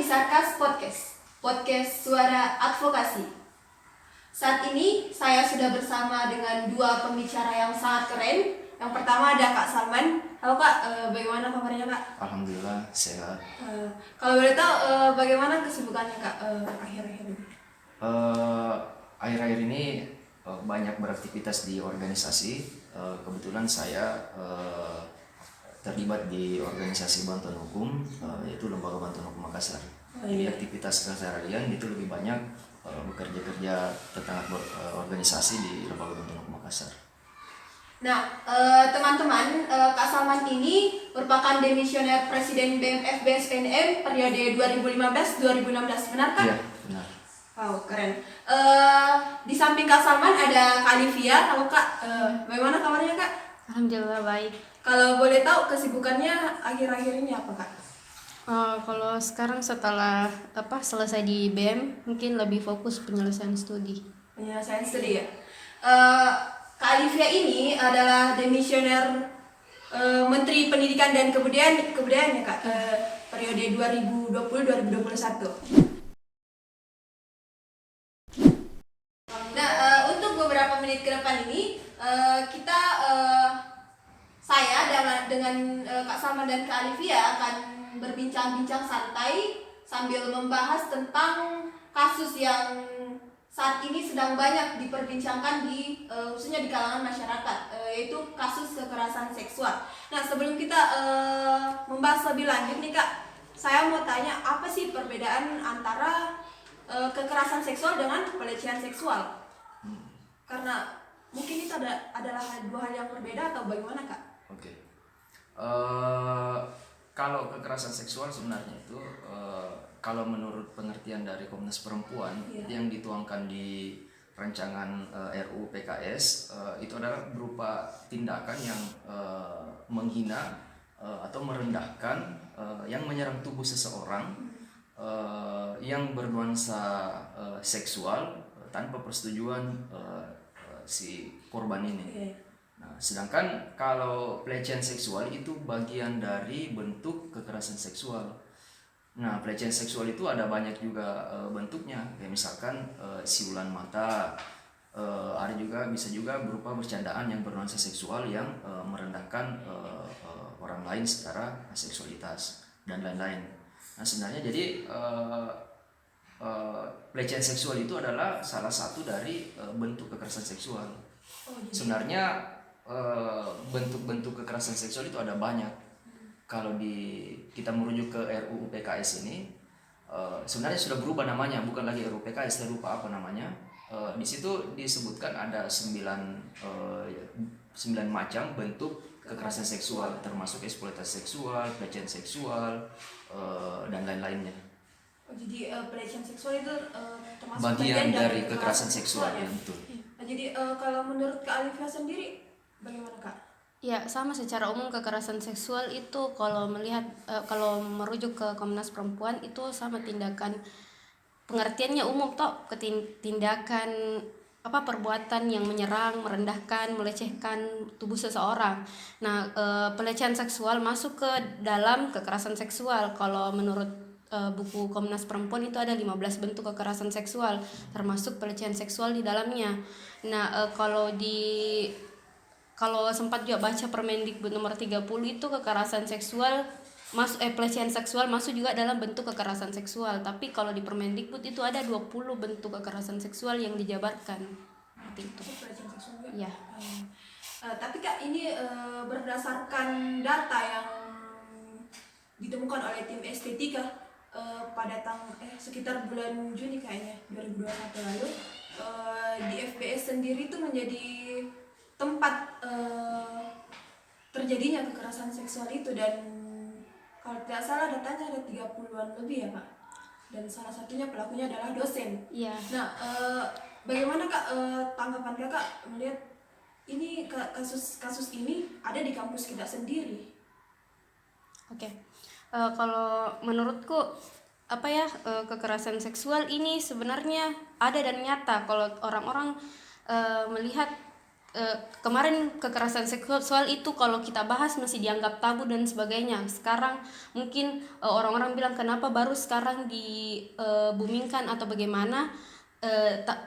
Sarkas Podcast, podcast suara advokasi. Saat ini saya sudah bersama dengan dua pembicara yang sangat keren. Yang pertama ada Kak Salman. Halo Kak, bagaimana kabarnya Kak? Alhamdulillah sehat. Kalau boleh tahu bagaimana kesibukannya Kak akhir-akhir ini? Akhir-akhir ini banyak beraktivitas di organisasi. Kebetulan saya terlibat di organisasi bantuan hukum, yaitu Lembaga Bantuan Hukum Makassar. Jadi aktivitas keseharian itu lebih banyak bekerja tentang organisasi di Lembaga Bantuan Hukum Makassar. Nah, teman-teman, Kak Salman ini merupakan demisioner Presiden BMF BSPNM periode 2015-2016, benar Kak? Iya, benar. Wow, keren. Di samping Kak Salman ada Kak Livia. Halo Kak, bagaimana kabarnya Kak? Alhamdulillah baik. Kalau boleh tahu kesibukannya akhir-akhir ini apa Kak? Kalau sekarang setelah selesai di BM mungkin lebih fokus penyelesaian studi. Penyelesaian studi ya. Kak Livia ini adalah demisioner Menteri Pendidikan dan Kebudayaan ya Kak, periode 2020-2021. Nah, untuk beberapa menit ke depan ini kita saya dengan Kak Salman dan Kak Livia akan berbincang-bincang santai sambil membahas tentang kasus yang saat ini sedang banyak diperbincangkan khususnya di kalangan masyarakat, yaitu kasus kekerasan seksual. Nah, sebelum kita membahas lebih lanjut nih Kak, saya mau tanya apa sih perbedaan antara kekerasan seksual dengan pelecehan seksual? Karena mungkin itu adalah dua hal yang berbeda atau bagaimana Kak? Oke. Kalau kekerasan seksual sebenarnya itu kalau menurut pengertian dari Komnas Perempuan yang dituangkan di rancangan RUU PKS itu adalah berupa tindakan yang menghina atau merendahkan yang menyerang tubuh seseorang yang bernuansa seksual tanpa persetujuan si korban ini. Nah, sedangkan kalau pelecehan seksual itu bagian dari bentuk kekerasan seksual. Nah, pelecehan seksual itu ada banyak juga bentuknya, kayak misalkan siulan mata, bisa juga berupa bercandaan yang bernuansa seksual yang merendahkan orang lain secara seksualitas dan lain-lain. Nah, sebenarnya jadi pelecehan seksual itu adalah salah satu dari bentuk kekerasan seksual. Sebenarnya bentuk-bentuk kekerasan seksual itu ada banyak. Kalau kita merujuk ke RUU PKS ini, sebenarnya sudah berubah namanya, bukan lagi RUU PKS, saya lupa apa namanya. Di situ disebutkan ada 9 macam bentuk kekerasan seksual, termasuk eksploitasi seksual, pelecehan seksual, dan lain-lainnya. Jadi pelecehan seksual itu termasuk bagian dari kekerasan seksual ya, betul. Jadi kalau menurut Kak Alifia sendiri bagaimana Kak? Ya, sama secara umum kekerasan seksual itu kalau kalau merujuk ke Komnas Perempuan itu sama tindakan, pengertiannya umum tindakan perbuatan yang menyerang, merendahkan, melecehkan tubuh seseorang. Nah, pelecehan seksual masuk ke dalam kekerasan seksual. Kalau menurut buku Komnas Perempuan itu ada 15 bentuk kekerasan seksual, termasuk pelecehan seksual di dalamnya. Nah, kalau sempat juga baca Permendikbud nomor 30 itu kekerasan seksual pelecehan seksual masuk juga dalam bentuk kekerasan seksual. Tapi kalau di Permendikbud itu ada 20 bentuk kekerasan seksual yang dijabarkan. Seperti itu. Pelecehan seksual juga? Iya. Tapi Kak, ini berdasarkan data yang ditemukan oleh tim estetika pada sekitar bulan Juni kayaknya 2021 lalu, di FBS sendiri itu menjadi tempat terjadinya kekerasan seksual itu, dan kalau tidak salah datanya ada 30-an lebih ya Pak, dan salah satunya pelakunya adalah dosen. Iya. Nah, bagaimana Kak tanggapan Kakak melihat ini kasus ini ada di kampus kita sendiri? Oke. Kalau menurutku kekerasan seksual ini sebenarnya ada dan nyata. Kalau orang-orang melihat kemarin kekerasan seksual itu kalau kita bahas masih dianggap tabu dan sebagainya. Sekarang mungkin orang-orang bilang kenapa baru sekarang dibumingkan atau bagaimana.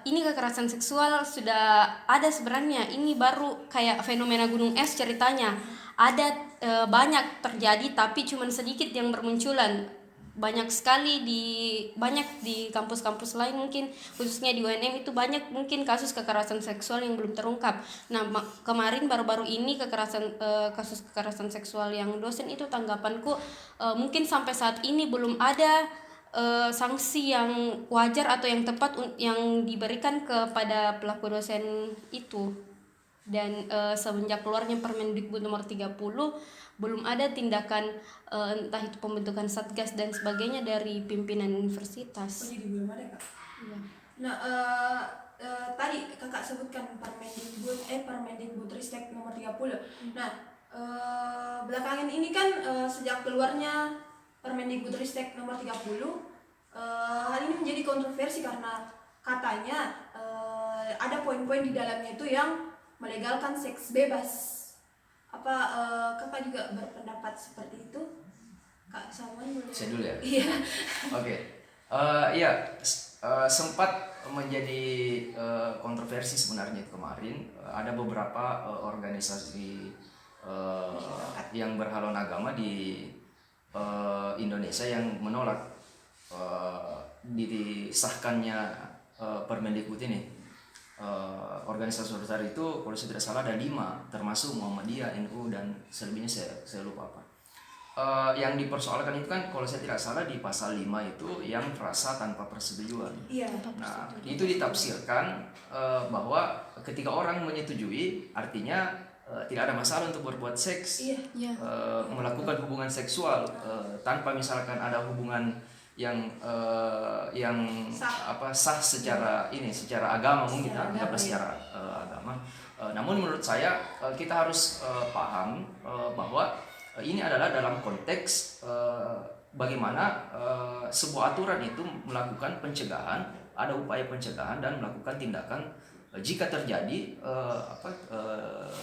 Ini kekerasan seksual sudah ada sebenarnya. Ini baru kayak fenomena gunung es ceritanya. Ada banyak terjadi tapi cuman sedikit yang bermunculan. Banyak di kampus-kampus lain, mungkin khususnya di UNM itu banyak mungkin kasus kekerasan seksual yang belum terungkap. Nah, kemarin baru-baru ini kasus kekerasan seksual yang dosen itu, tanggapanku mungkin sampai saat ini belum ada sanksi yang wajar atau yang tepat yang diberikan kepada pelaku dosen itu. Dan semenjak keluarnya Permendikbud nomor 30 belum ada tindakan entah itu pembentukan satgas dan sebagainya dari pimpinan universitas. Jadi belum ada, Kak. Iya. Nah, tadi Kakak sebutkan Permendikbud Ristek nomor 30. Nah, belakangan ini kan sejak keluarnya Permendikbud Ristek nomor 30, hal ini menjadi kontroversi karena katanya ada poin-poin di dalamnya itu yang melegalkan seks bebas. Apa Kakak juga berpendapat seperti itu? Kak Salman boleh? Saya dulu ya. Iya. Oke. Iya, sempat menjadi kontroversi sebenarnya kemarin. Ada beberapa organisasi yang berhaluan agama di Indonesia yang menolak disahkannya Permendikbud ini. Organisasi besar itu kalau saya tidak salah ada 5, termasuk Muhammadiyah, NU, dan selebihnya saya lupa apa. Yang dipersoalkan itu kan kalau saya tidak salah di pasal 5 itu yang frasa tanpa persetujuan. Iya. Nah, itu ditafsirkan bahwa ketika orang menyetujui artinya tidak ada masalah untuk berbuat seks. Iya. Melakukan hubungan seksual tanpa misalkan ada hubungan yang sah secara agama, mungkin anggaplah secara agama. Namun menurut saya kita harus paham bahwa ini adalah dalam konteks bagaimana sebuah aturan itu melakukan pencegahan, ada upaya pencegahan dan melakukan tindakan jika terjadi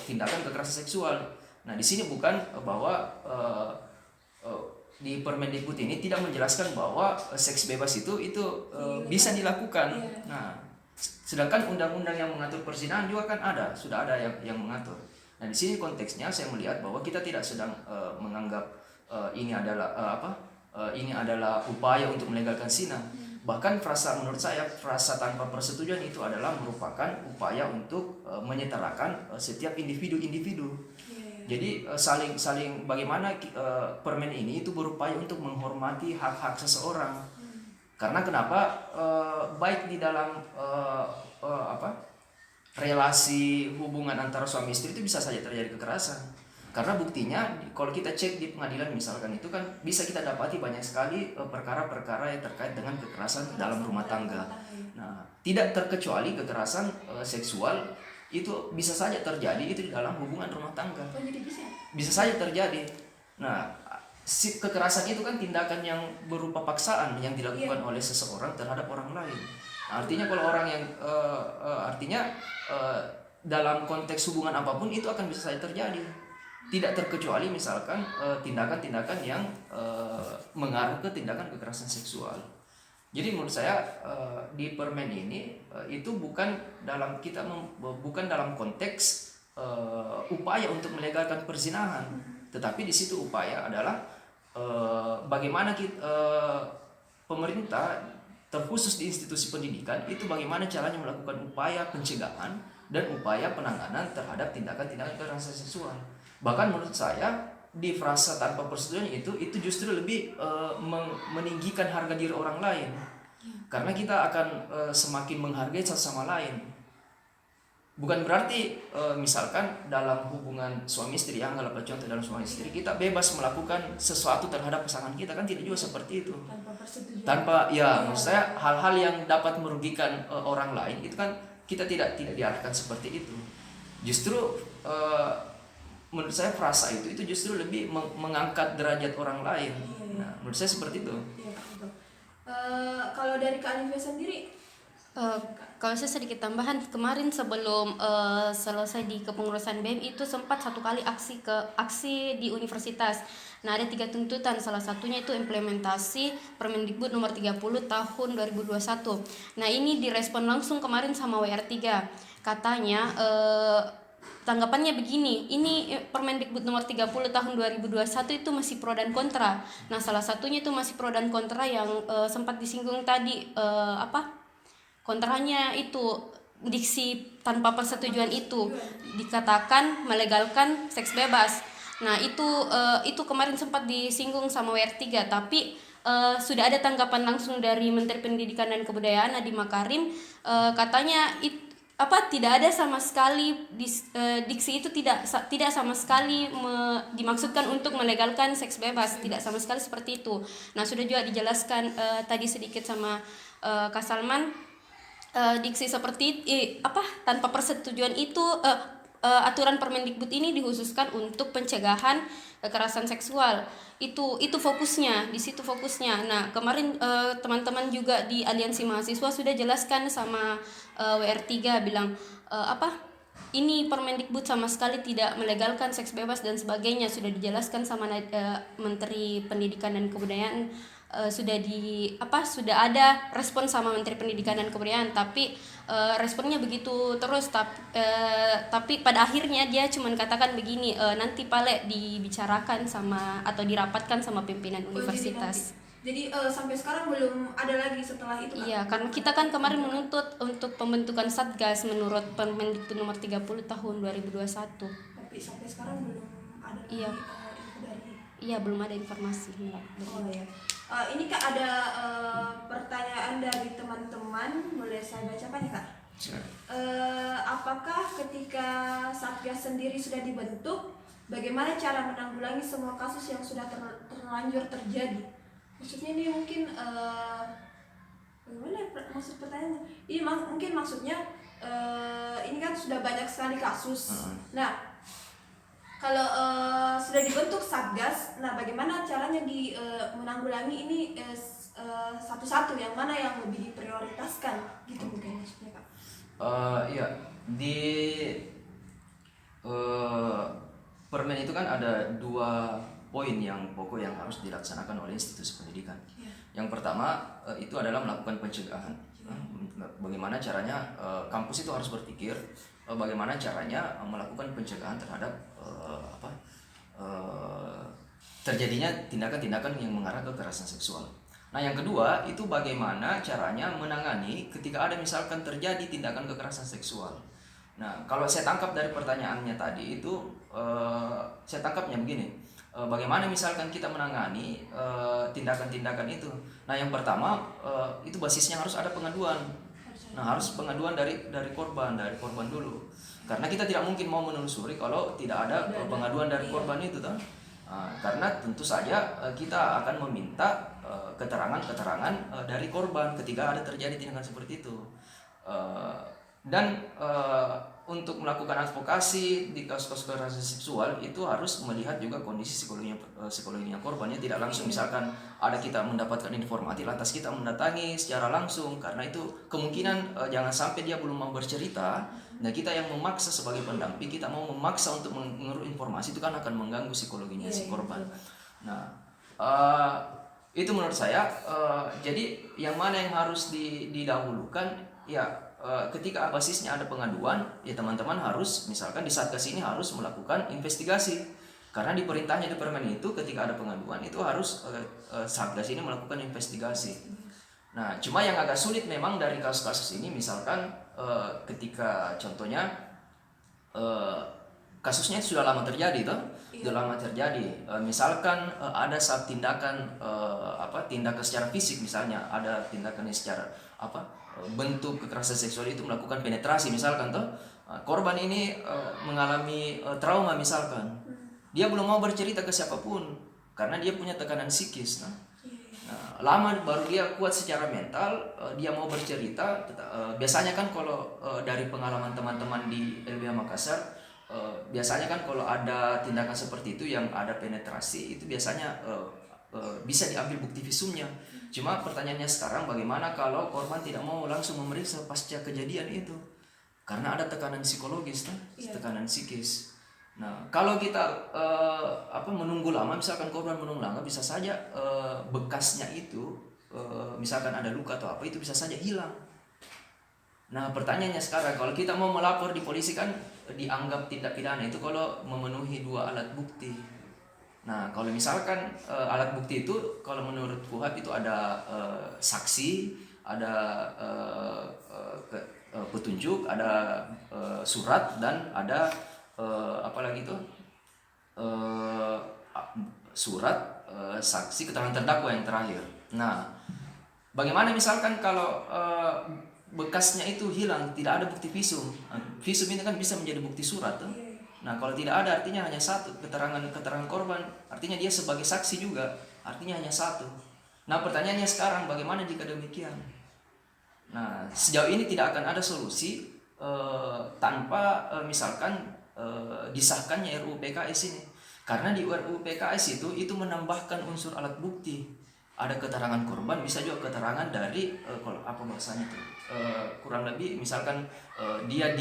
tindakan kekerasan seksual. Nah, di sini bukan bahwa di Permendikbud ini tidak menjelaskan bahwa seks bebas itu bisa dilakukan. Nah, sedangkan undang-undang yang mengatur perzinahan juga kan sudah ada yang mengatur. Nah, di sini konteksnya saya melihat bahwa kita tidak sedang menganggap ini adalah upaya untuk melegalkan zina. Bahkan menurut saya frasa tanpa persetujuan itu adalah merupakan upaya untuk menyetarakan setiap individu-individu. Jadi saling bagaimana permen ini itu berupaya untuk menghormati hak-hak seseorang. Karena kenapa? Baik di dalam relasi hubungan antara suami istri itu bisa saja terjadi kekerasan. Karena buktinya kalau kita cek di pengadilan misalkan itu kan bisa kita dapati banyak sekali perkara-perkara yang terkait dengan kekerasan dalam rumah tangga. Nah, tidak terkecuali kekerasan seksual itu bisa saja terjadi itu di dalam hubungan rumah tangga. Bisa saja terjadi. Nah, kekerasan itu kan tindakan yang berupa paksaan yang dilakukan oleh seseorang terhadap orang lain. Nah, artinya kalau orang yang dalam konteks hubungan apapun itu akan bisa saja terjadi. Tidak terkecuali misalkan tindakan-tindakan yang mengarah ke tindakan kekerasan seksual. Jadi menurut saya di permen ini itu bukan dalam konteks upaya untuk melegalkan perzinahan, tetapi di situ upaya adalah bagaimana pemerintah terkhusus di institusi pendidikan itu bagaimana caranya melakukan upaya pencegahan dan upaya penanganan terhadap tindakan-tindakan kekerasan seksual. Bahkan menurut saya di frasa tanpa persetujuan itu justru lebih meninggikan harga diri orang lain, karena kita akan semakin menghargai satu sama lain. Bukan berarti misalkan dalam hubungan suami istri, anggaplah contoh dalam suami istri kita bebas melakukan sesuatu terhadap pasangan kita, kan tidak juga seperti itu. Maksud saya hal-hal yang dapat merugikan orang lain itu kan kita tidak diarahkan seperti itu. Justru menurut saya frasa itu justru lebih mengangkat derajat orang lain. Nah, menurut saya seperti itu. Kalau dari Kak Alivia sendiri, Eh, Kalau saya sedikit tambahan, kemarin sebelum selesai di kepengurusan BEM itu sempat satu kali aksi di universitas. Nah, ada 3 tuntutan, salah satunya itu implementasi Permendikbud nomor 30 tahun 2021. Nah, ini direspon langsung kemarin sama WR3. Katanya tanggapannya begini, ini Permendikbud nomor 30 tahun 2021 itu masih pro dan kontra. Nah, salah satunya itu masih pro dan kontra yang sempat disinggung tadi, kontranya itu diksi tanpa persetujuan itu dikatakan melegalkan seks bebas. Nah, itu kemarin sempat disinggung sama WR3, tapi sudah ada tanggapan langsung dari Menteri Pendidikan dan Kebudayaan Nadiem Makarim. Katanya tidak ada sama sekali diksi itu tidak sama sekali dimaksudkan untuk melegalkan seks bebas, tidak sama sekali seperti itu. Nah, sudah juga dijelaskan tadi sedikit sama Kak Salman. Diksi seperti tanpa persetujuan itu, aturan Permendikbud ini dikhususkan untuk pencegahan kekerasan seksual. Itu fokusnya, di situ fokusnya. Nah, kemarin teman-teman juga di Aliansi Mahasiswa sudah jelaskan sama WR3, bilang ini Permendikbud sama sekali tidak melegalkan seks bebas dan sebagainya. Sudah dijelaskan sama Menteri Pendidikan dan Kebudayaan. Sudah ada respon sama Menteri Pendidikan dan Kebudayaan, tapi responnya begitu terus, tapi pada akhirnya dia cuma katakan begini, nanti Pale dibicarakan sama atau dirapatkan sama pimpinan universitas. Jadi sampai sekarang belum ada lagi setelah itu, Kak? Iya, karena kita kan kemarin menuntut untuk pembentukan satgas menurut Permendikbud nomor 30 tahun 2021. Tapi sampai sekarang belum ada lagi Iya. info dari. Iya, belum ada informasi. Oh ya. Ini Kak ada pertanyaan dari teman-teman, boleh saya bacakan ya, Kak? Apakah ketika Satgas sendiri sudah dibentuk, bagaimana cara menanggulangi semua kasus yang sudah terlanjur terjadi? Maksudnya ini mungkin bagaimana maksud pertanyaannya? Ini mungkin maksudnya ini kan sudah banyak sekali kasus. Nah, kalau sudah dibentuk Satgas, nah bagaimana caranya menanggulangi ini satu-satu, yang mana yang lebih diprioritaskan gitu mungkin maksudnya, Kak? Iya, di Permen itu kan ada 2 poin yang pokok yang harus dilaksanakan oleh institusi pendidikan. Yang pertama itu adalah melakukan pencegahan. Bagaimana caranya kampus itu harus berpikir bagaimana caranya melakukan pencegahan terhadap terjadinya tindakan-tindakan yang mengarah ke kekerasan seksual. Nah, yang kedua itu bagaimana caranya menangani ketika ada misalkan terjadi tindakan kekerasan seksual. Nah, kalau saya tangkap dari pertanyaannya tadi itu, saya tangkapnya begini, bagaimana misalkan kita menangani tindakan-tindakan itu. Nah, yang pertama itu basisnya harus ada pengaduan. Nah, harus pengaduan dari korban dulu. Karena kita tidak mungkin mau menelusuri kalau tidak ada pengaduan dari korban itu, toh. Karena tentu saja kita akan meminta keterangan-keterangan dari korban ketika ada terjadi tindakan seperti itu. Dan untuk melakukan advokasi di kasus-kasus kekerasan seksual itu harus melihat juga kondisi psikologinya korbannya. Tidak langsung misalkan ada kita mendapatkan informasi lantas kita mendatangi secara langsung, karena itu kemungkinan jangan sampai dia belum mau bercerita. Nah, kita yang memaksa sebagai pendamping, kita mau memaksa untuk mengeruk informasi, itu kan akan mengganggu psikologinya si korban. Nah, itu menurut saya jadi yang mana yang harus didahulukan ya. Ketika basisnya ada pengaduan, ya teman-teman harus misalkan di Satgas ini harus melakukan investigasi, karena di perintahnya di Permen itu ketika ada pengaduan itu harus Satgas ini melakukan investigasi. Nah, cuma yang agak sulit memang dari kasus-kasus ini misalkan ketika contohnya kasusnya sudah lama terjadi toh, sudah lama terjadi. Misalkan ada saat tindakan tindakan secara fisik, misalnya ada tindakan secara bentuk kekerasan seksual itu melakukan penetrasi misalkan toh, korban ini mengalami trauma misalkan, dia belum mau bercerita ke siapapun karena dia punya tekanan psikis. Nah, lama baru dia kuat secara mental, dia mau bercerita. Biasanya kan kalau dari pengalaman teman-teman di LBH Makassar, biasanya kan kalau ada tindakan seperti itu yang ada penetrasi itu biasanya bisa diambil bukti visumnya. Cuma pertanyaannya sekarang bagaimana kalau korban tidak mau langsung memeriksa pasca kejadian itu? Karena ada tekanan psikologis, tekanan psikis. Nah, kalau kita menunggu lama, misalkan korban menunggu lama, bisa saja bekasnya itu, misalkan ada luka atau apa, itu bisa saja hilang. Nah, pertanyaannya sekarang, kalau kita mau melapor di polisi kan dianggap tindak pidana itu kalau memenuhi 2 alat bukti. Nah, kalau misalkan alat bukti itu, kalau menurut KUHP itu ada saksi, ada petunjuk, ada surat, dan ada apalagi itu surat, saksi, keterangan terdakwa yang terakhir. Nah, bagaimana misalkan kalau bekasnya itu hilang, tidak ada bukti visum. Visum ini kan bisa menjadi bukti surat tuh. Nah, kalau tidak ada, artinya hanya satu keterangan korban, artinya dia sebagai saksi juga, artinya hanya satu. Nah, pertanyaannya sekarang, bagaimana jika demikian? Nah, sejauh ini tidak akan ada solusi tanpa misalkan disahkannya RUU PKS ini. Karena di RUU PKS itu menambahkan unsur alat bukti. Ada keterangan korban, bisa juga keterangan dari kalau apa bahasanya itu, kurang lebih misalkan dia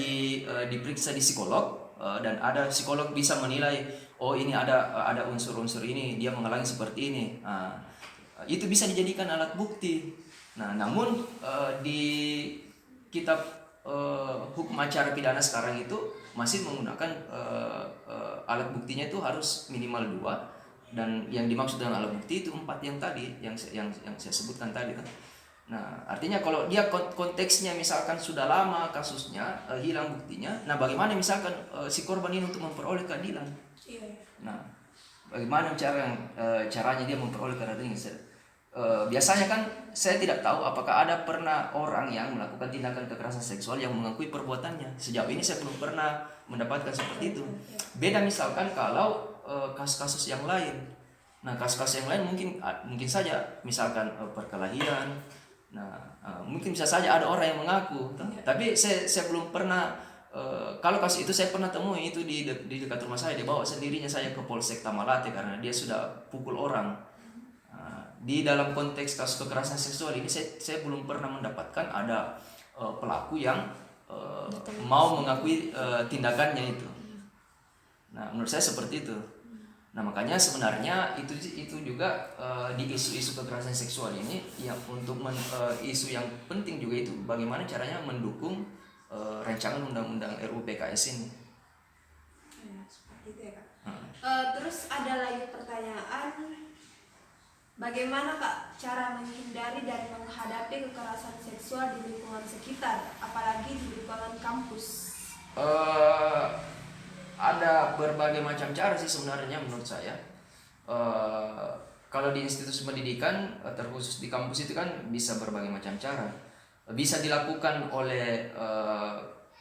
diperiksa di psikolog, dan ada psikolog bisa menilai, oh ini ada unsur-unsur ini, dia mengalami seperti ini. Nah, itu bisa dijadikan alat bukti. Nah, namun di kitab hukum acara pidana sekarang itu masih menggunakan alat buktinya itu harus minimal 2, dan yang dimaksud dengan alat bukti itu 4 yang tadi yang saya sebutkan tadi. Nah, artinya kalau dia konteksnya misalkan sudah lama kasusnya, hilang buktinya, nah bagaimana misalkan si korban ini untuk memperoleh keadilan? Nah, bagaimana caranya dia memperoleh keadilan? Biasanya kan saya tidak tahu apakah ada pernah orang yang melakukan tindakan kekerasan seksual yang mengakui perbuatannya. Sejauh ini saya belum pernah mendapatkan seperti itu. Beda misalkan kalau kasus-kasus yang lain. Nah, kasus-kasus yang lain mungkin saja misalkan perkelahian. Nah, mungkin bisa saja ada orang yang mengaku, tapi saya belum pernah. Kalau kasus itu saya pernah temui itu di dekat rumah saya, dia bawa sendirinya saya ke Polsek Tamalate karena dia sudah pukul orang. Di dalam konteks kasus kekerasan seksual ini saya belum pernah mendapatkan ada pelaku yang mau mengakui tindakannya itu. Nah, menurut saya seperti itu. Nah, makanya sebenarnya itu juga di isu-isu kekerasan seksual ini yang untuk isu yang penting juga itu bagaimana caranya mendukung rancangan undang-undang RUU PKS ini. Ya, seperti itu ya, Kak. Terus ada lagi pertanyaan, bagaimana Kak cara menghindari dan menghadapi kekerasan seksual di lingkungan sekitar, apalagi di lingkungan kampus? Ada berbagai macam cara sih sebenarnya menurut saya. Kalau di institusi pendidikan, terkhusus di kampus itu kan bisa berbagai macam cara. Bisa dilakukan oleh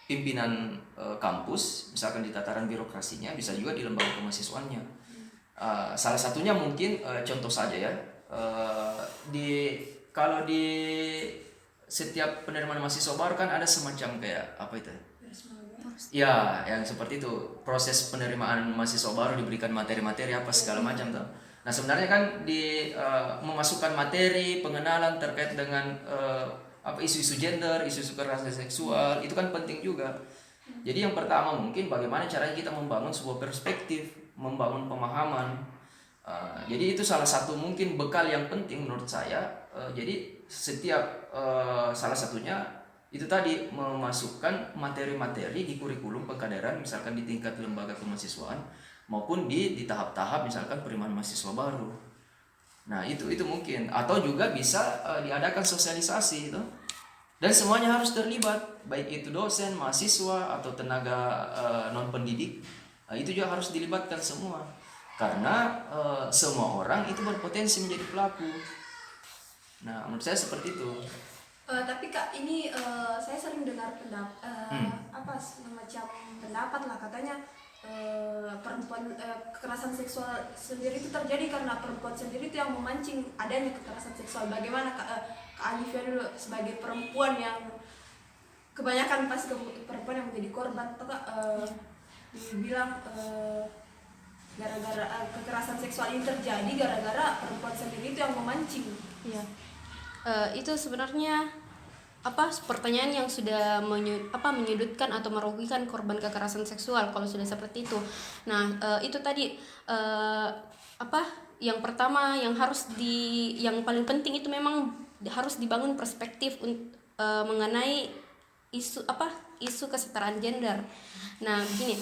pimpinan kampus, misalkan di tataran birokrasinya, bisa juga di lembaga kemahasiswaannya. Salah satunya mungkin contoh saja ya, kalau di setiap penerimaan mahasiswa baru kan ada semacam kayak apa itu? Ya, yang seperti itu, proses penerimaan mahasiswa baru diberikan materi-materi apa segala macam tuh. Nah, sebenarnya kan memasukkan materi pengenalan terkait dengan isu-isu gender, isu-isu kekerasan seksual itu kan penting juga. Jadi yang pertama mungkin bagaimana caranya kita membangun sebuah perspektif, membangun pemahaman. Jadi itu salah satu mungkin bekal yang penting menurut saya. Jadi setiap salah satunya itu tadi memasukkan materi-materi di kurikulum pengkaderan misalkan di tingkat lembaga kemahasiswaan maupun di tahap-tahap misalkan penerimaan mahasiswa baru. Nah, itu mungkin, atau juga bisa diadakan sosialisasi itu. Dan semuanya harus terlibat, baik itu dosen, mahasiswa atau tenaga non pendidik. Itu juga harus dilibatkan semua. Karena semua orang itu berpotensi menjadi pelaku. Nah, menurut saya seperti itu. Tapi Kak, ini saya sering dengar semacam pendapat lah, katanya perempuan kekerasan seksual sendiri itu terjadi karena perempuan sendiri itu yang memancing adanya kekerasan seksual. Bagaimana Kak Alifia dulu sebagai perempuan yang kebanyakan pas perempuan yang menjadi korban, atau Kak dibilang gara-gara kekerasan seksual ini terjadi gara-gara perempuan sendiri itu yang memancing. Iya. Itu sebenarnya pertanyaan yang sudah menyudutkan atau merugikan korban kekerasan seksual kalau sudah seperti itu. Nah, itu tadi yang pertama yang yang paling penting itu memang harus dibangun perspektif mengenai isu kesetaraan gender. Nah, begini,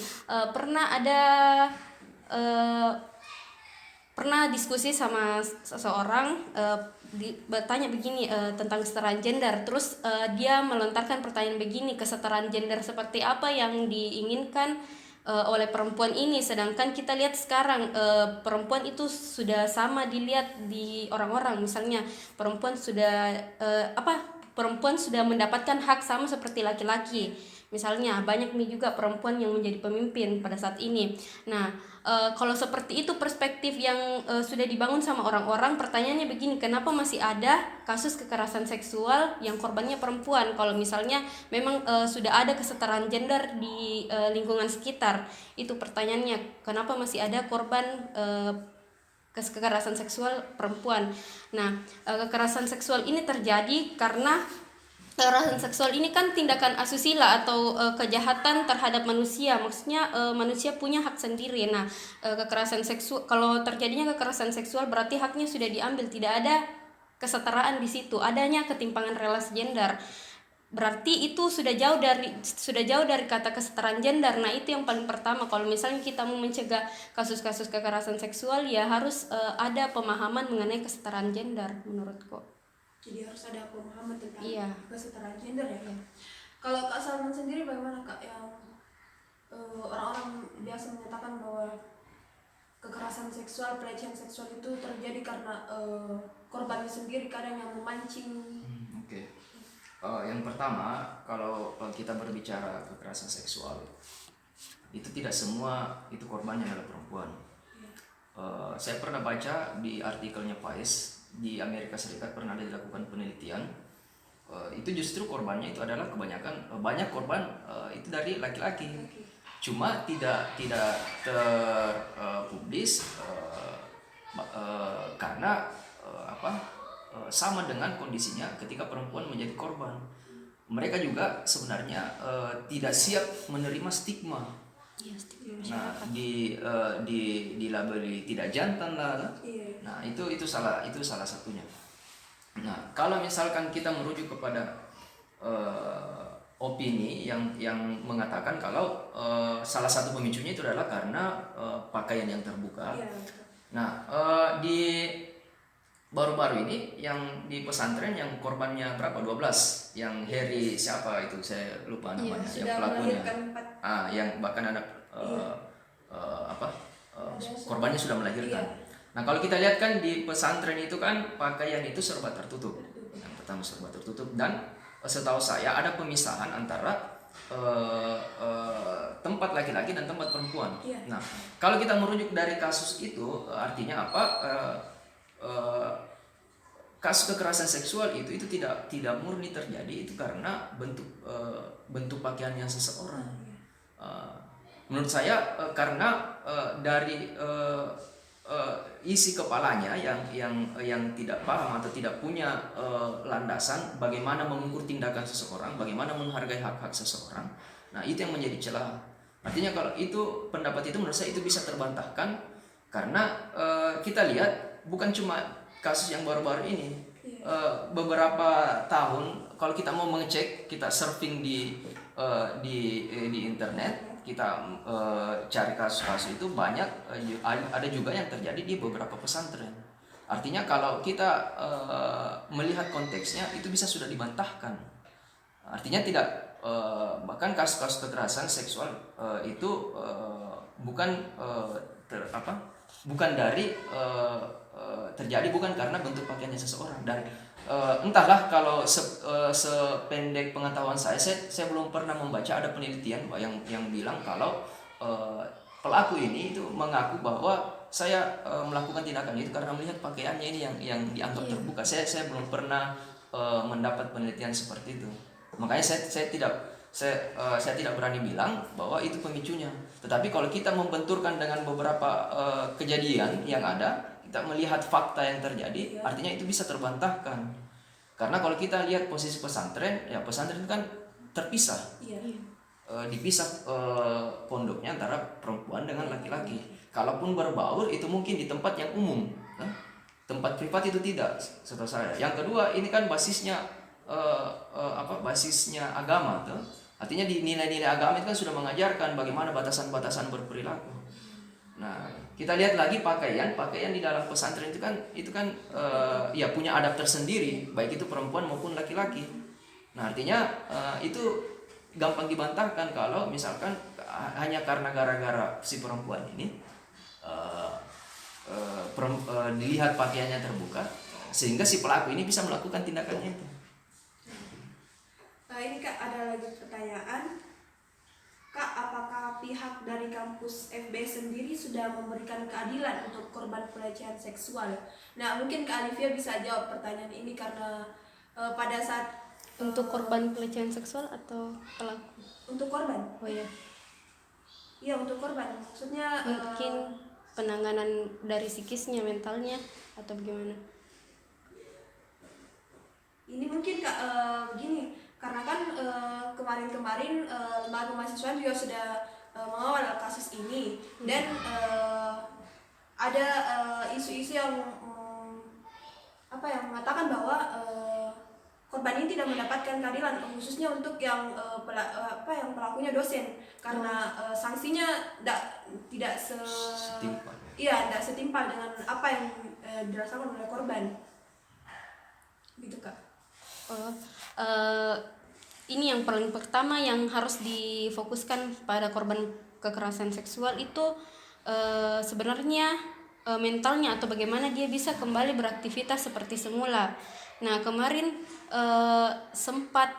pernah diskusi sama seseorang, bertanya begini tentang kesetaraan gender. Terus dia melontarkan pertanyaan begini, kesetaraan gender seperti apa yang diinginkan oleh perempuan ini, sedangkan kita lihat sekarang perempuan itu sudah sama dilihat di orang-orang. Misalnya perempuan sudah mendapatkan hak sama seperti laki-laki. Misalnya banyak nih juga perempuan yang menjadi pemimpin pada saat ini. Nah, kalau seperti itu perspektif yang sudah dibangun sama orang-orang, pertanyaannya begini, kenapa masih ada kasus kekerasan seksual yang korbannya perempuan? Kalau misalnya memang sudah ada kesetaraan gender di lingkungan sekitar, itu pertanyaannya, kenapa masih ada korban kekerasan seksual perempuan? Nah, kekerasan seksual ini terjadi karena kekerasan seksual ini kan tindakan asusila atau kejahatan terhadap manusia. Maksudnya manusia punya hak sendiri. Nah, kekerasan seksual, kalau terjadinya kekerasan seksual berarti haknya sudah diambil, tidak ada kesetaraan di situ, adanya ketimpangan relasi gender. Berarti itu sudah jauh dari kata kesetaraan gender. Nah, itu yang paling pertama. Kalau misalnya kita mau mencegah kasus-kasus kekerasan seksual, ya harus ada pemahaman mengenai kesetaraan gender menurutku. Jadi harus ada pemahaman tentang kesetaraan gender ya. Kalau Kak Salman sendiri bagaimana Kak, yang orang-orang biasa menyatakan bahwa kekerasan seksual, pelecehan seksual itu terjadi karena korbannya sendiri kadang yang memancing. Oke. Yang pertama, kalau kita berbicara kekerasan seksual, itu tidak semua itu korbannya adalah perempuan. Saya pernah baca di artikelnya Pais, di Amerika Serikat pernah ada dilakukan penelitian, itu justru korbannya itu adalah banyak korban itu dari laki-laki. Cuma tidak terpublis karena sama dengan kondisinya ketika perempuan menjadi korban. Mereka juga sebenarnya tidak siap menerima stigma. Nah, dilabeli tidak jantan lah. Nah, itu salah satunya. Nah, kalau misalkan kita merujuk kepada opini yang mengatakan kalau salah satu pemicunya itu adalah karena pakaian yang terbuka. Nah, di baru-baru ini yang di pesantren yang korbannya berapa? 12. Yang Harry siapa itu saya lupa namanya, yang pelakunya. Yang bahkan ada korbannya sudah melahirkan. Nah, kalau kita lihat kan di pesantren itu kan pakaian itu serba tertutup. Yang pertama serba tertutup, dan setahu saya ada pemisahan antara tempat laki-laki dan tempat perempuan. Nah, kalau kita merujuk dari kasus itu, artinya apa? Kasus kekerasan seksual itu tidak murni terjadi itu karena bentuk pakaiannya seseorang. Menurut saya karena dari isi kepalanya yang tidak paham atau tidak punya landasan bagaimana mengukur tindakan seseorang, bagaimana menghargai hak-hak seseorang. Nah, itu yang menjadi celah. Artinya kalau itu pendapat itu menurut saya itu bisa terbantahkan karena kita lihat bukan cuma kasus yang baru-baru ini. Beberapa tahun kalau kita mau mengecek, kita surfing di internet, kita cari kasus-kasus itu banyak, ada juga yang terjadi di beberapa pesantren. Artinya kalau kita melihat konteksnya itu bisa sudah dibantahkan. Artinya tidak bahkan kasus-kasus kekerasan seksual itu bukan dari terjadi bukan karena bentuk pakaiannya seseorang. Dan entahlah, kalau sependek pengetahuan saya belum pernah membaca ada penelitian yang bilang kalau pelaku ini itu mengaku bahwa saya melakukan tindakan itu karena melihat pakaiannya ini yang dianggap terbuka. Saya belum pernah mendapat penelitian seperti itu. Makanya saya tidak berani bilang bahwa itu pemicunya. Tetapi kalau kita membenturkan dengan beberapa kejadian yang ada, kita melihat fakta yang terjadi, artinya itu bisa terbantahkan. Karena kalau kita lihat posisi pesantren, ya pesantren itu kan terpisah, Iya. dipisah pondoknya antara perempuan dengan laki-laki. Kalaupun berbaur itu mungkin di tempat yang umum, nah, tempat privat itu tidak, setahu saya. Yang kedua, ini kan basisnya basisnya agama, tuh. Artinya di nilai-nilai agama itu kan sudah mengajarkan bagaimana batasan-batasan berperilaku. Nah, kita lihat lagi pakaian di dalam pesantren itu kan ya punya adab tersendiri, baik itu perempuan maupun laki-laki. Nah, artinya itu gampang dibantahkan kalau misalkan hanya karena gara-gara si perempuan ini dilihat pakaiannya terbuka, sehingga si pelaku ini bisa melakukan tindakannya itu. Ini Kak, ada lagi pertanyaan. Kak, apakah pihak dari kampus FBS sendiri sudah memberikan keadilan untuk korban pelecehan seksual? Nah, mungkin Kak Alivia bisa jawab pertanyaan ini karena pada saat Untuk korban pelecehan seksual atau pelaku? untuk korban. Oh ya, Iya, untuk korban. Maksudnya mungkin penanganan dari psikisnya, mentalnya, atau bagaimana? ini mungkin Kak begini, karena kan kemarin-kemarin lembaga mahasiswa juga sudah mengawal kasus ini, dan ada isu-isu yang yang mengatakan bahwa korban ini tidak mendapatkan keadilan, khususnya untuk yang yang pelakunya dosen, karena sanksinya tidak Setimpal. iya, tidak setimpal dengan apa yang dirasakan oleh korban, gitu Kak. Ini yang paling pertama yang harus difokuskan pada korban kekerasan seksual itu sebenarnya mentalnya, atau bagaimana dia bisa kembali beraktivitas seperti semula. Nah, kemarin sempat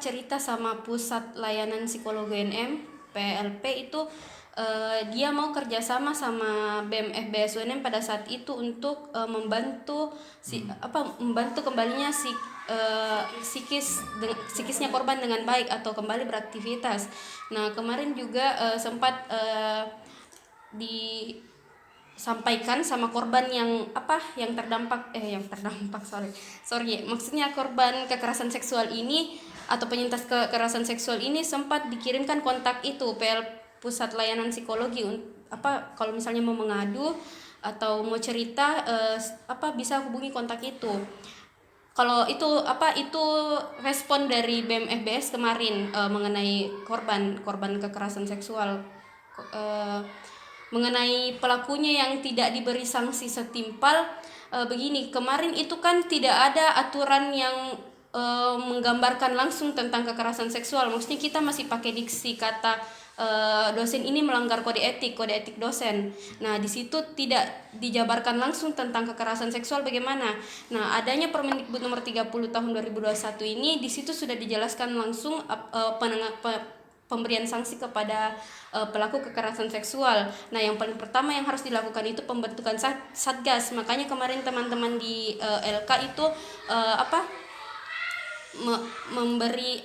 cerita sama Pusat Layanan Psikologi UNM PLP itu, dia mau kerjasama sama BEM FBS UNM pada saat itu untuk membantu kembalinya psikisnya korban dengan baik atau kembali beraktivitas. Nah, kemarin juga sempat disampaikan sama korban yang terdampak maksudnya korban kekerasan seksual ini atau penyintas kekerasan seksual ini sempat dikirimkan kontak itu Pusat Layanan Psikologi, kalau misalnya mau mengadu atau mau cerita bisa hubungi kontak itu. Kalau itu respon dari BEM FBS kemarin mengenai korban kekerasan seksual, mengenai pelakunya yang tidak diberi sanksi setimpal. Begini, kemarin itu kan tidak ada aturan yang menggambarkan langsung tentang kekerasan seksual. Maksudnya kita masih pakai diksi kata dosen ini melanggar kode etik dosen. Nah, di situ tidak dijabarkan langsung tentang kekerasan seksual bagaimana. Nah, adanya Permendikbud nomor 30 tahun 2021 ini, di situ sudah dijelaskan langsung pemberian sanksi kepada pelaku kekerasan seksual. Nah, yang paling pertama yang harus dilakukan itu pembentukan satgas. Makanya kemarin teman-teman di LK itu memberi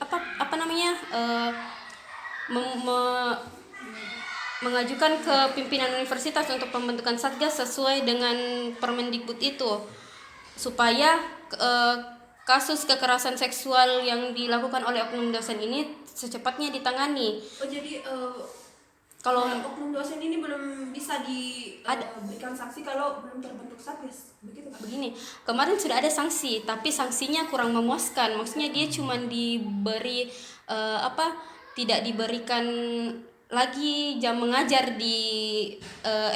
mengajukan ke pimpinan universitas untuk pembentukan satgas sesuai dengan Permendikbud itu, supaya kasus kekerasan seksual yang dilakukan oleh oknum dosen ini secepatnya ditangani. Oh, jadi Kalau oknum dosen ini belum bisa diberikan sanksi kalau belum terbentuk satgas, begitu Kak? begini, kemarin sudah ada sanksi, tapi sanksinya kurang memuaskan. Maksudnya dia cuma diberi tidak diberikan lagi jam mengajar di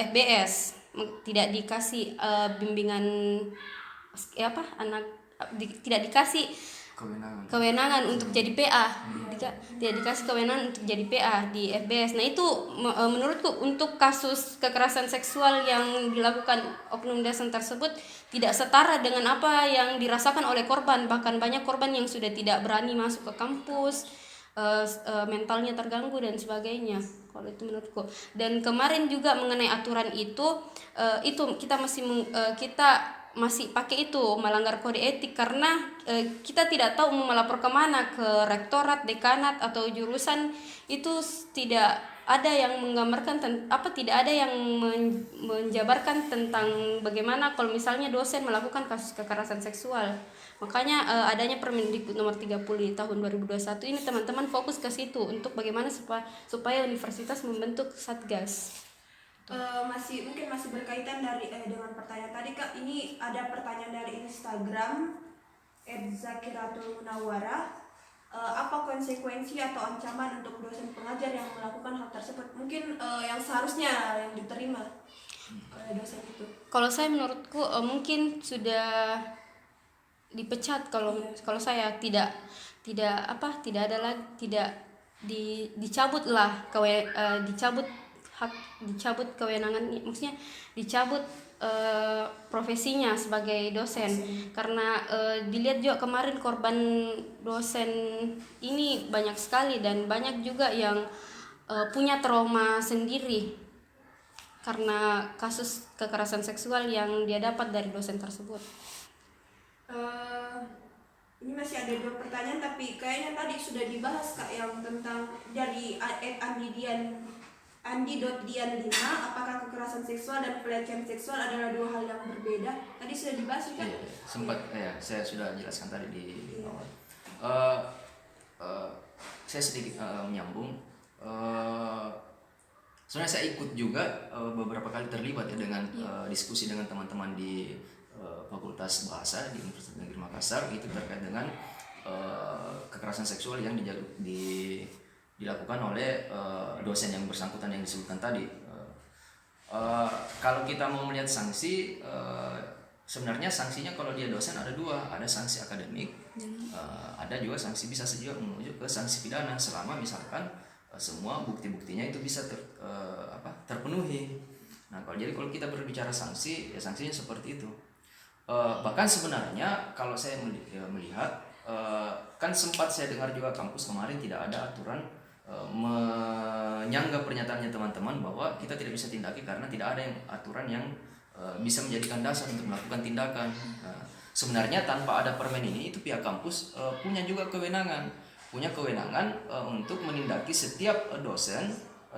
FBS, tidak dikasih bimbingan tidak dikasih kewenangan untuk jadi PA, tidak dikasih kewenangan untuk jadi PA di FBS. Nah, itu menurutku untuk kasus kekerasan seksual yang dilakukan oknum dosen tersebut tidak setara dengan apa yang dirasakan oleh korban. Bahkan banyak korban yang sudah tidak berani masuk ke kampus, mentalnya terganggu dan sebagainya. Kalau itu menurutku. Dan kemarin juga mengenai aturan itu kita masih pakai itu melanggar kode etik, karena kita tidak tahu mau melapor kemana, ke rektorat, dekanat atau jurusan. Itu tidak ada yang menggambarkan tidak ada yang menjabarkan tentang bagaimana kalau misalnya dosen melakukan kasus kekerasan seksual. Makanya adanya Permendikbud nomor 30 di tahun 2021 ini teman-teman fokus ke situ untuk bagaimana supaya universitas membentuk satgas. Mungkin masih berkaitan dengan pertanyaan tadi Kak. Ini ada pertanyaan dari Instagram @zakiratul munawwarah. Apa konsekuensi atau ancaman untuk dosen pengajar yang melakukan hal tersebut? Mungkin yang seharusnya yang diterima oleh dosen itu. Kalau saya menurutku mungkin sudah dipecat. Kalau saya tidak ada lagi, dicabut kewenangan, maksudnya dicabut profesinya sebagai dosen. Karena dilihat juga kemarin korban dosen ini banyak sekali, dan banyak juga yang punya trauma sendiri karena kasus kekerasan seksual yang dia dapat dari dosen tersebut. Ini masih ada 2 pertanyaan, tapi kayaknya tadi sudah dibahas Kak, yang tentang dari @andi.dian5, apakah kekerasan seksual dan pelecehan seksual adalah 2 hal yang berbeda? Tadi sudah dibahas kan? Iya, sempat saya sudah jelaskan tadi di awal. Saya sedikit menyambung. Sebenarnya saya ikut juga beberapa kali terlibat dengan diskusi dengan teman-teman di Fakultas Bahasa di Universitas Negeri Makassar, itu terkait dengan kekerasan seksual yang dilakukan oleh dosen yang bersangkutan yang disebutkan tadi. Kalau kita mau melihat sanksi, sebenarnya sanksinya kalau dia dosen ada 2, ada sanksi akademik, ada juga sanksi bisa saja menuju ke sanksi pidana selama misalkan semua bukti-buktinya itu bisa terpenuhi. Nah, kalau kita berbicara sanksi, ya sanksinya seperti itu. Bahkan sebenarnya kalau saya melihat, kan sempat saya dengar juga kampus kemarin tidak ada aturan menyangga pernyataannya teman-teman bahwa kita tidak bisa tindaki karena tidak ada aturan yang bisa menjadikan dasar untuk melakukan tindakan. Sebenarnya tanpa ada permen ini, itu pihak kampus punya juga kewenangan untuk menindaki setiap dosen,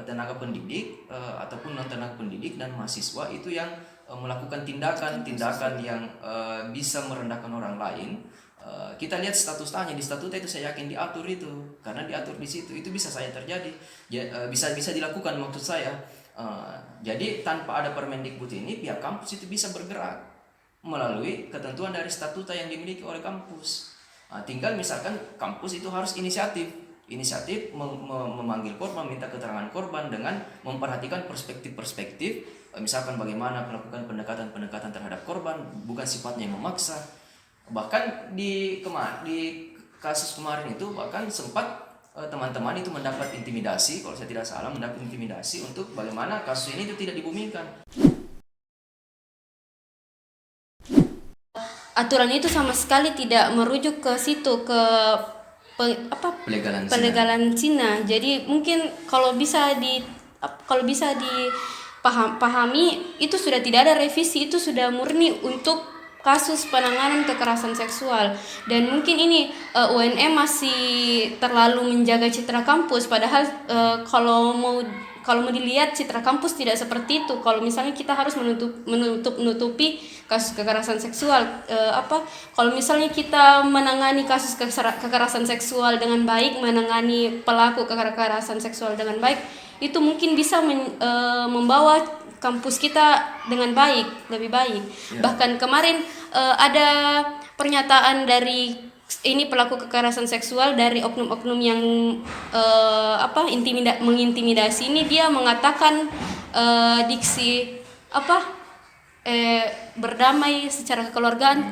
tenaga pendidik ataupun non tenaga pendidik dan mahasiswa itu yang melakukan tindakan yang bisa merendahkan orang lain. Kita lihat statuta di statuta itu saya yakin diatur itu, karena diatur di situ itu bisa saja terjadi, bisa dilakukan maksud saya. Jadi tanpa ada Permendikbud ini, pihak kampus itu bisa bergerak melalui ketentuan dari statuta yang dimiliki oleh kampus. Tinggal misalkan kampus itu harus inisiatif memanggil korban, minta keterangan korban dengan memperhatikan perspektif, misalkan bagaimana melakukan pendekatan terhadap korban, bukan sifatnya yang memaksa. Bahkan di kasus kemarin itu bahkan sempat teman-teman itu mendapat intimidasi, kalau saya tidak salah mendapat intimidasi untuk bagaimana kasus ini itu tidak dibumikan. Aturan itu sama sekali tidak merujuk ke situ, ke pelegalan zina. Jadi mungkin kalau bisa dipahami itu sudah tidak ada revisi, itu sudah murni untuk kasus penanganan kekerasan seksual. Dan mungkin ini UNM masih terlalu menjaga citra kampus, padahal kalau mau dilihat citra kampus tidak seperti itu. Kalau misalnya kita harus menutupi kasus kekerasan seksual, kalau misalnya kita menangani kasus kekerasan seksual dengan baik, menangani pelaku kekerasan seksual dengan baik, itu mungkin bisa membawa kampus kita dengan lebih baik. Yeah. Bahkan kemarin ada pernyataan dari ini pelaku kekerasan seksual dari oknum-oknum yang mengintimidasi ini, dia mengatakan diksi berdamai secara kekeluargaan,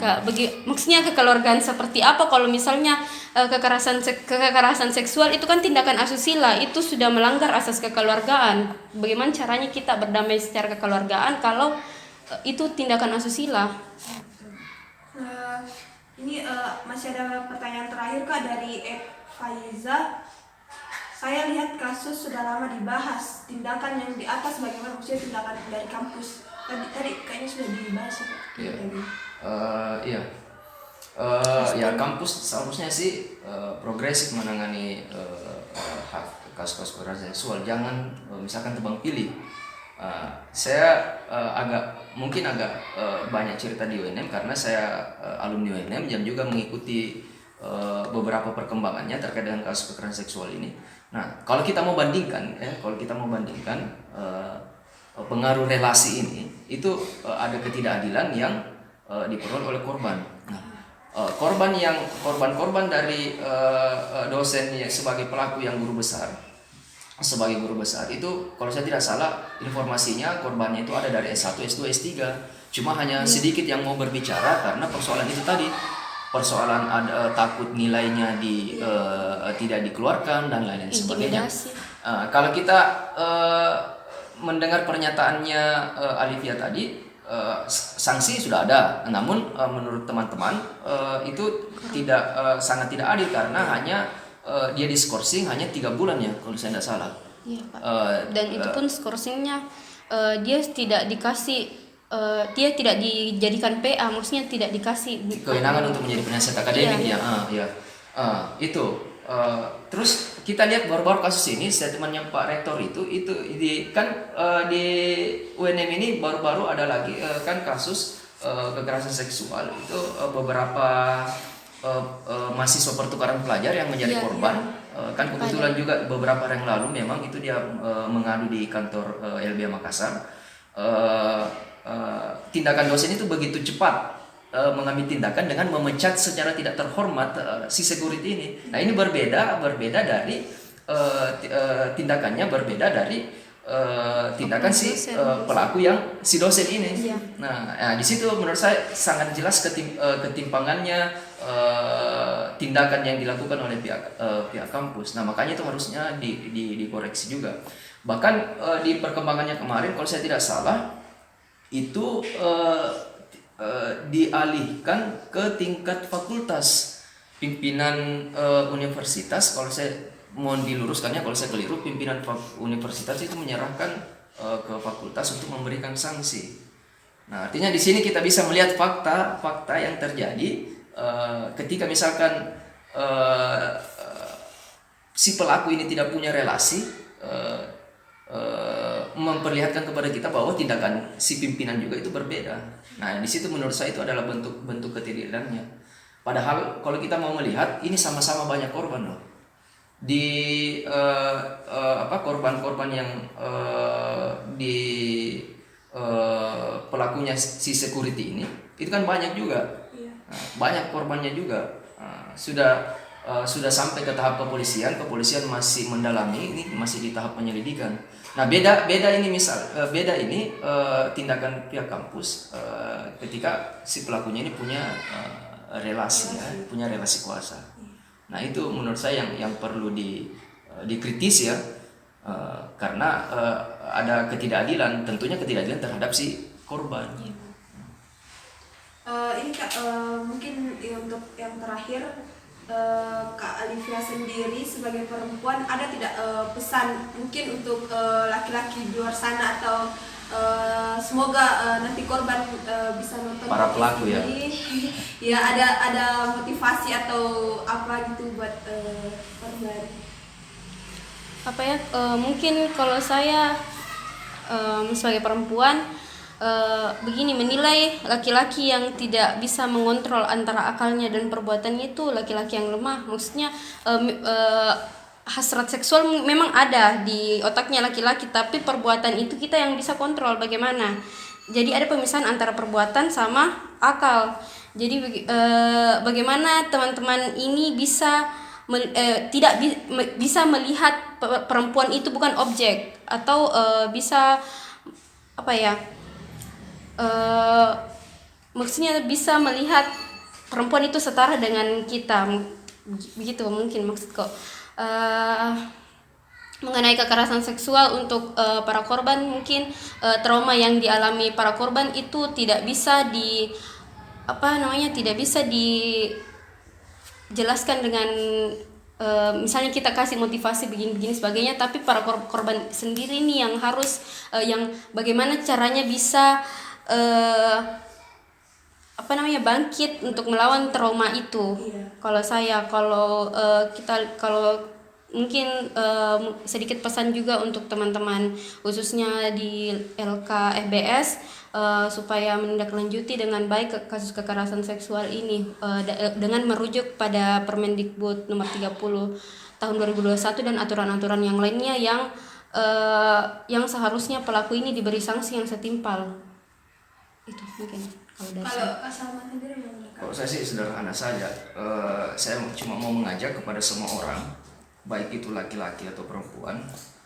maksudnya kekeluargaan seperti apa? Kalau misalnya kekerasan seksual itu kan tindakan asusila, itu sudah melanggar asas kekeluargaan. Bagaimana caranya kita berdamai secara kekeluargaan kalau itu tindakan asusila? Ini masih ada pertanyaan terakhir Kak dari Faiza. Saya lihat kasus sudah lama dibahas, tindakan yang di atas bagaimana, maksudnya tindakan dari kampus. Tadi kayaknya sudah dibahas ya. Iya. Ya kampus seharusnya sih progresif menangani hak kasus-kasus kekerasan seksual. Jangan misalkan tebang pilih. Saya mungkin agak banyak cerita di UNM karena saya alumni UNM dan juga mengikuti beberapa perkembangannya terkait dengan kasus kekerasan seksual ini. Nah, kalau kita mau bandingkan, pengaruh relasi ini itu ada ketidakadilan yang diperoleh oleh korban. Nah, korban dari dosen yang sebagai pelaku yang sebagai guru besar itu, kalau saya tidak salah informasinya korbannya itu ada dari S1, S2, S3. Cuma hanya sedikit yang mau berbicara karena persoalan itu tadi, persoalan takut nilainya tidak dikeluarkan dan lain-lain sebagainya. Kalau kita mendengar pernyataannya Alivia tadi, sanksi sudah ada, namun menurut teman-teman itu sangat tidak adil karena hanya dia diskorsing hanya 3 bulan ya kalau saya tidak salah. Iya, Pak. Dan itu pun skorsingnya dia tidak dikasih, dia tidak dijadikan PA, maksudnya tidak dikasih kewenangan untuk menjadi penasihat akademik. Itu. Terus kita lihat baru-baru kasus ini, statementnya Pak Rektor itu di UNM ini baru-baru ada lagi kan kasus kekerasan seksual itu beberapa mahasiswa pertukaran pelajar yang menjadi korban. Kan kebetulan juga beberapa hari yang lalu memang itu dia mengadu di kantor LBH Makassar. Tindakan dosen itu begitu cepat mengambil tindakan dengan memecat secara tidak terhormat si security ini. Nah, ini berbeda dari tindakannya berbeda dari tindakan si pelaku yang si dosen ini. Nah, di situ menurut saya sangat jelas ketimpangannya tindakan yang dilakukan oleh pihak kampus. Nah, makanya itu harusnya dikoreksi juga. Bahkan di perkembangannya kemarin kalau saya tidak salah itu dialihkan ke tingkat fakultas. Pimpinan universitas, kalau saya mohon diluruskannya kalau saya keliru, pimpinan universitas itu menyerahkan ke fakultas untuk memberikan sanksi. Nah, artinya di sini kita bisa melihat fakta yang terjadi ketika misalkan si pelaku ini tidak punya relasi, memperlihatkan kepada kita bahwa tindakan si pimpinan juga itu berbeda. Nah, di situ menurut saya itu adalah bentuk ketidakadilannya. Padahal kalau kita mau melihat ini sama-sama banyak korban loh. Di korban-korban yang di pelakunya si security ini itu kan banyak juga. Nah, banyak korbannya juga. Sudah sampai ke tahap kepolisian masih mendalami, ini masih di tahap penyelidikan. Nah, beda ini tindakan pihak kampus ketika si pelakunya ini punya relasi kuasa. Nah, itu menurut saya yang perlu dikritis ya, karena ada ketidakadilan, tentunya ketidakadilan terhadap si korban. Ini Kak, mungkin untuk yang terakhir, Kak Alivia sendiri sebagai perempuan ada tidak pesan mungkin untuk laki-laki di luar sana atau semoga nanti korban bisa nonton para pelaku ya. Ya, ada motivasi atau apa gitu buat korban. Apa ya, mungkin kalau saya sebagai perempuan begini, menilai laki-laki yang tidak bisa mengontrol antara akalnya dan perbuatannya itu laki-laki yang lemah. Maksudnya hasrat seksual memang ada di otaknya laki-laki, tapi perbuatan itu kita yang bisa kontrol bagaimana. Jadi ada pemisahan antara perbuatan sama akal. Jadi bagaimana teman-teman ini bisa bisa melihat perempuan itu bukan objek, atau bisa apa ya, maksudnya bisa melihat perempuan itu setara dengan kita, begitu mungkin maksudku. Mengenai kekerasan seksual untuk para korban, mungkin trauma yang dialami para korban itu tidak bisa tidak bisa dijelaskan dengan misalnya kita kasih motivasi begini sebagainya, tapi para korban sendiri nih yang harus yang bagaimana caranya bisa bangkit untuk melawan trauma itu. Iya. Kalau mungkin sedikit pesan juga untuk teman-teman khususnya di LK FBS supaya menindaklanjuti dengan baik kasus kekerasan seksual ini dengan merujuk pada Permendikbud nomor 30 tahun 2021 dan aturan-aturan yang lainnya yang seharusnya pelaku ini diberi sanksi yang setimpal. Itu mungkin kalau dari saya. Kalau Kak Salma sendiri bagaimana, Kak? Kalau saya sih sederhana saja, saya cuma mau mengajak kepada semua orang, baik itu laki-laki atau perempuan,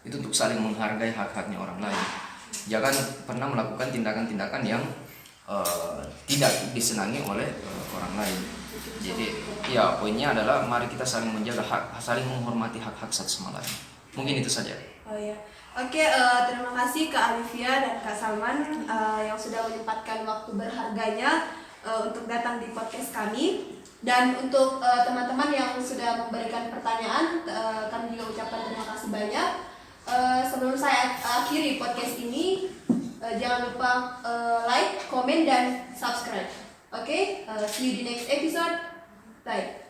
itu untuk saling menghargai hak-haknya orang lain. Jangan pernah melakukan tindakan-tindakan yang tidak disenangi oleh orang lain. Jadi ya poinnya adalah mari kita saling menjaga saling menghormati hak-hak satu sama lain. Mungkin itu saja. Oh ya, oke. Terima kasih Kak Alivia dan Kak Salman yang sudah menyempatkan waktu berharganya untuk datang di podcast kami. Dan untuk teman-teman yang sudah memberikan pertanyaan, kami juga ucapkan terima kasih banyak. Sebelum saya akhiri podcast ini, jangan lupa like, komen, dan subscribe. Oke, see you di next episode. Bye.